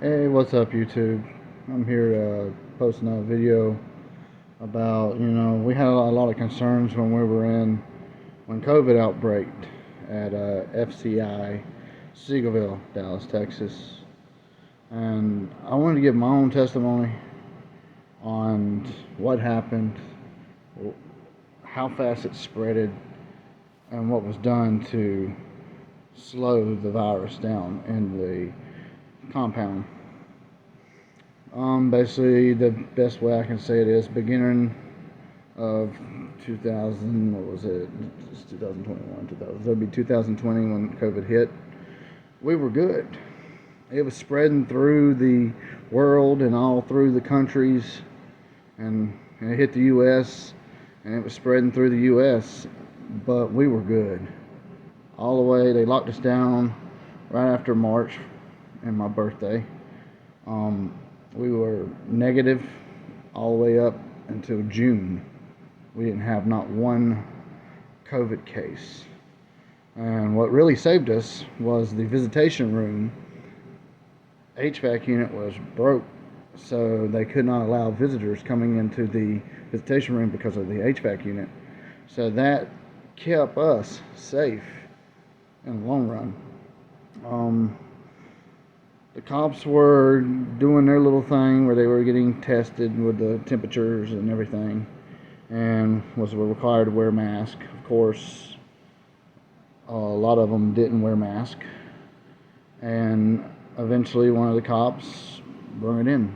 Hey, what's up, YouTube? I'm here posting a video about, we had a lot of concerns when COVID outbreaked at FCI, Seagoville, Dallas, Texas. And I wanted to give my own testimony on what happened, how fast it spreaded, and what was done to slow the virus down in the compound. Basically, the best way I can say it is beginning of 2000, what was it? It's 2021, 2000. It'll be 2020 when COVID hit. We were good. It was spreading through the world and all through the countries, and it hit the U.S. and it was spreading through the U.S. But we were good all the way. They locked us down right after March and my birthday. We were negative all the way up until June. We didn't have not one COVID case. And what really saved us was the visitation room HVAC unit was broke, so they could not allow visitors coming into the visitation room because of the HVAC unit. So that kept us safe in the long run. The cops were doing their little thing where they were getting tested with the temperatures and everything, and were required to wear masks. Of course, a lot of them didn't wear masks, and eventually one of the cops brought it in.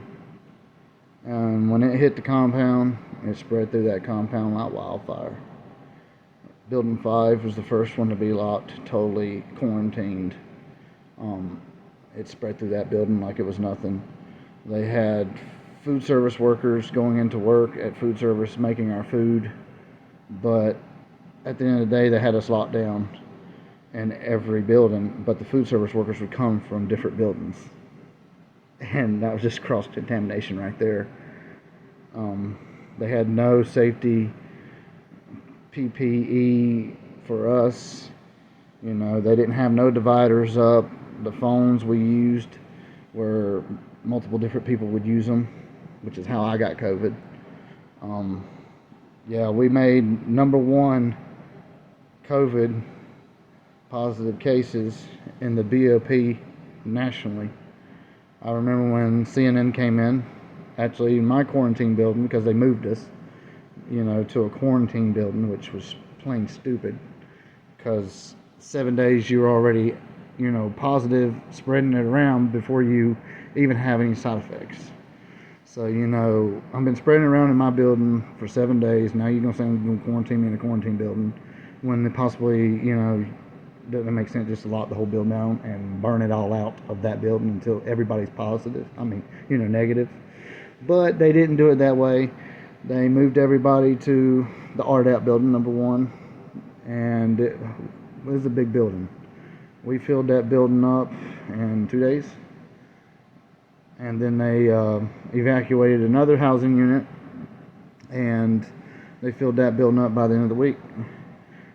And when it hit the compound, it spread through that compound like wildfire. Building 5 was the first one to be locked, totally quarantined. It spread through that building like it was nothing. They had food service workers going into work at food service making our food, but at the end of the day they had us locked down in every building, but the food service workers would come from different buildings, and that was just cross-contamination right there. They had no safety PPE for us. They didn't have no dividers up. The phones we used were multiple different people would use them, which is how I got COVID. We made number one COVID positive cases in the BOP nationally. I remember when CNN came in, actually in my quarantine building, because they moved us, to a quarantine building, which was plain stupid, because 7 days you were already positive, spreading it around before you even have any side effects. So, I've been spreading around in my building for 7 days. Now you're going to say I'm going to quarantine me in a quarantine building when they possibly, doesn't make sense just to lock the whole building down and burn it all out of that building until everybody's positive. Negative. But they didn't do it that way. They moved everybody to the RDAP building, number one, and it was a big building. We filled that building up in 2 days, and then they evacuated another housing unit, and they filled that building up by the end of the week.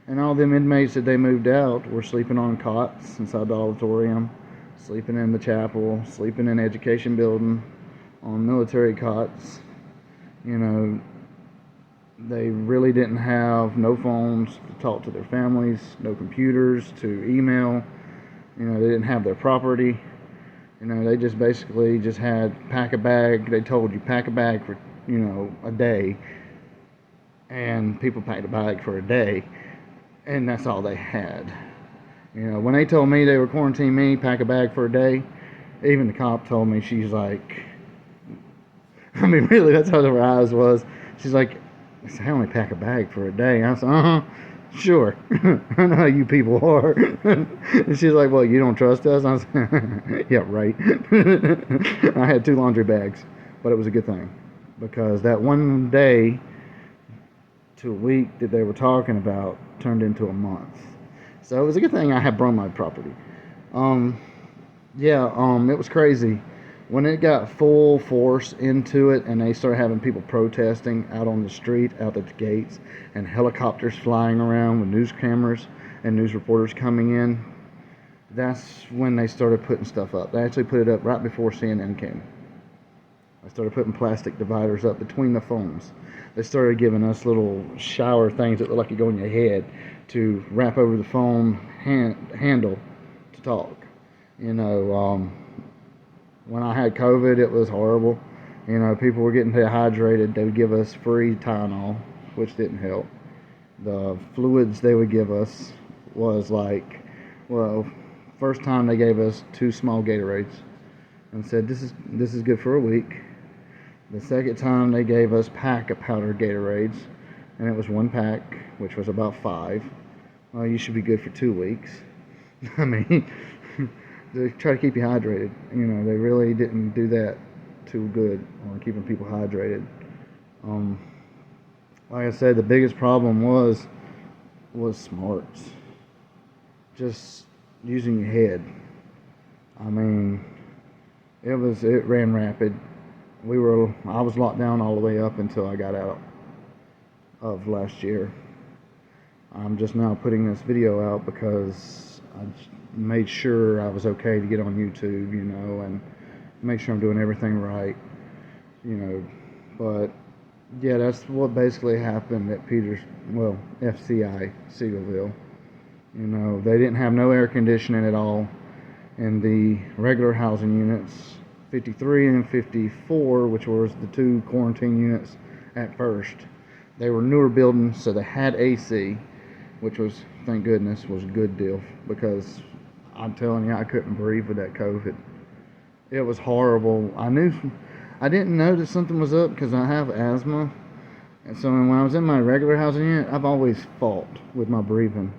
And all them inmates that they moved out were sleeping on cots inside the auditorium, sleeping in the chapel, sleeping in the education building, on military cots. They really didn't have no phones to talk to their families, no computers to email. They didn't have their property. They just basically just had pack a bag. They told you pack a bag for, a day. And people packed a bag for a day. And that's all they had. When they told me they were quarantining me, pack a bag for a day, even the cop told me, she's like, really, that's how her eyes was. She's like, I only pack a bag for a day. I said, sure. I know how you people are. And she's like, well, you don't trust us? I said, yeah, right. I had 2 laundry bags, but it was a good thing, because that one day to a week that they were talking about turned into a month. So it was a good thing I had brought my property. It was crazy. When it got full force into it and they started having people protesting out on the street, out at the gates, and helicopters flying around with news cameras and news reporters coming in, That's when they started putting stuff up. They actually put it up right before CNN came. I started putting plastic dividers up between the phones. They started giving us little shower things that look like you go in your head to wrap over the phone handle to talk. You know, when I had COVID, it was horrible. You know, people were getting dehydrated. They would give us free Tylenol, which didn't help. The fluids they would give us was like, well, first time they gave us 2 small Gatorades and said this is good for a week. The second time they gave us pack of powdered Gatorades, and it was 1 pack, which was about 5. Well, you should be good for 2 weeks. I mean, they try to keep you hydrated. You know, they really didn't do that too good on keeping people hydrated. Like I said, the biggest problem was smarts. Just using your head. I mean, it ran rapid. I was locked down all the way up until I got out of last year. I'm just now putting this video out because I made sure I was okay to get on YouTube, you know, and make sure I'm doing everything right, you know. But yeah, that's what basically happened at FCI, Seagoville. You know, they didn't have no air conditioning at all in the regular housing units, 53 and 54, which was the 2 quarantine units at first. They were newer buildings, so they had AC, which was, thank goodness, was a good deal, because I'm telling you, I couldn't breathe with that COVID. It was horrible. I didn't know that something was up because I have asthma, and so when I was in my regular housing unit, I've always fought with my breathing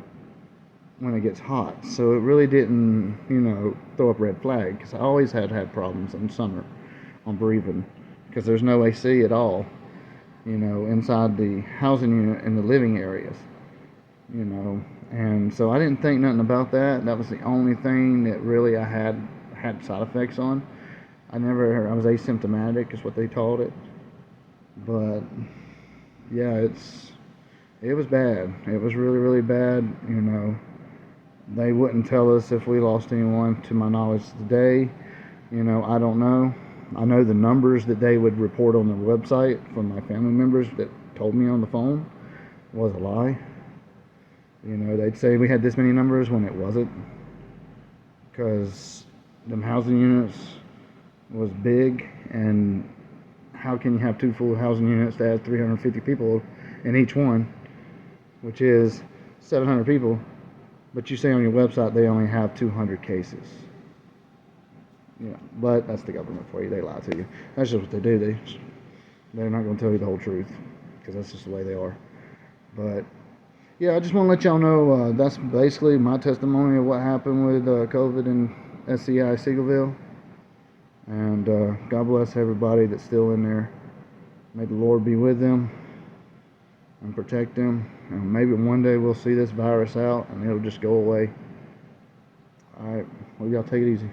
when it gets hot, so it really didn't, you know, throw up red flag, because I always had problems in summer on breathing, because there's no AC at all, you know, inside the housing unit in the living areas, you know. And so I didn't think nothing about that. That was the only thing that really I had side effects on. I was asymptomatic is what they called it. But yeah, it was bad. It was really, really bad, you know. They wouldn't tell us if we lost anyone, to my knowledge today. You know, I don't know. I know the numbers that they would report on their website from my family members that told me on the phone was a lie. You know, they'd say we had this many numbers when it wasn't, because them housing units was big, and how can you have 2 full housing units that have 350 people in each one, which is 700 people, but you say on your website they only have 200 cases. Yeah, but that's the government for you. They lie to you. That's just what they do. They're not going to tell you the whole truth, because that's just the way they are. But yeah, I just want to let y'all know that's basically my testimony of what happened with COVID and FCI Seagoville. And God bless everybody that's still in there. May the Lord be with them and protect them. And maybe one day we'll see this virus out and it'll just go away. All right, well, y'all take it easy.